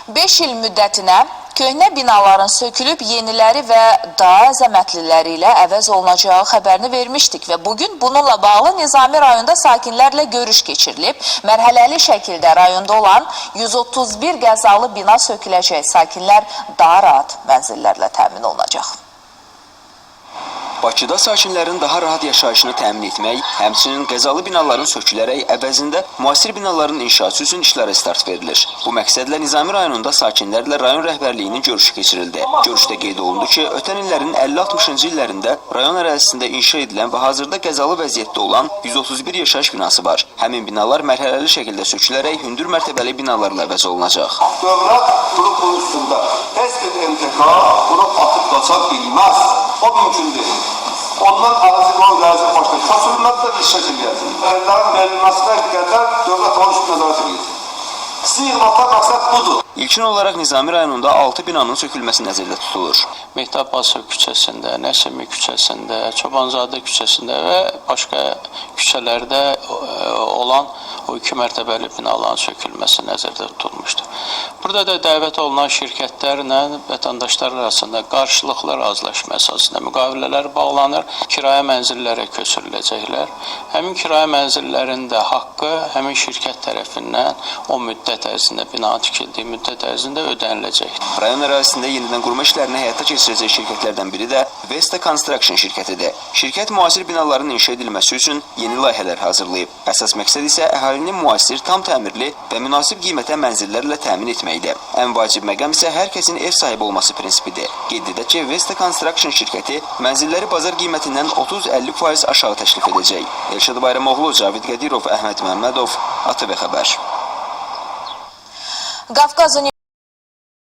5 il müddətinə köhnə binaların sökülüb yeniləri və daha əzəmətliləri ilə əvəz olunacağı xəbərini vermişdik və bugün bununla bağlı Nizami rayonda sakinlərlə görüş keçirilib. Mərhələli şəkildə rayonda olan 131 qəzalı bina söküləcək, sakinlər daha rahat mənzillərlə təmin olunacaq. Bakıda sakinlərin daha rahat yaşayışını təmin etmək, həmçinin qəzalı binaların sökülərək əvəzində müasir binaların inşası üçün işlərə start verilir. Bu məqsədlə Nizami rayonunda sakinlərlə rayon rəhbərliyinin görüşü keçirildi. Görüşdə qeyd olundu ki, ötən illərin 50-60-cı illərində rayon ərazisində inşa edilən və hazırda qəzalı vəziyyətdə olan 131 yaşayış binası var. Həmin binalar mərhələli şəkildə sökülərək hündür mərtəbəli binalarla əvəz olunacaq. Dövlət qrupunun üstündə heç bir MTK qrup atıb qaça bilməz. O mümkün deyil. Ondan ərazi yol rəzi başqa kəsilməzdə bir şəkil gətirir. Əllərin verilməsinə qədər dövlət onun üstünə nəzarət edir. Sığmaqda məqsəd budur. İlkin olaraq Nizami rayonunda 6 binanın sökülməsi nəzərdə tutulur. Mehtap Basov küçəsində, Nəsimi küçəsində, Çobanzadə küçəsində və başqa küçələrdə olan o 2 mərtəbəli binaların sökülməsi nəzərdə tutulmuşdur. Burada da dəvət olunan şirkətlərlə vətəndaşlar arasında qarşılıqlı razılaşma əsasında müqavilələr bağlanır, kirayə mənzillərə köçürüləcəklər. Həmin kirayə mənzillərinin də haqqı həmin şirkət tərəfindən o müddət ərzində, binanın tikildiyi müddət ərzində ödəniləcəkdir. Rayon ərazisində yenidən qurma işlərini həyata keçirəcək şirkətlərdən biri də Vesta Construction şirkətidir. Şirkət müasir binaların inşa edilməsi üçün yeni layihələr hazırlayıb. Əsas məqsəd isə əhalinin müasir, tam təmirli və münasib qiymətə mənzillərlə təmin etməkdir. Ən vacib məqam isə hər kəsin ev sahibi olması prinsipidir. Qeyd edək ki, Vesta Construction şirkəti mənzilləri bazar qiymətindən 30-50% aşağı təklif edəcək. Elşad Bayramoğlu, Cavid Qədirov, Əhməd Məmmədov, ATV Xəbər.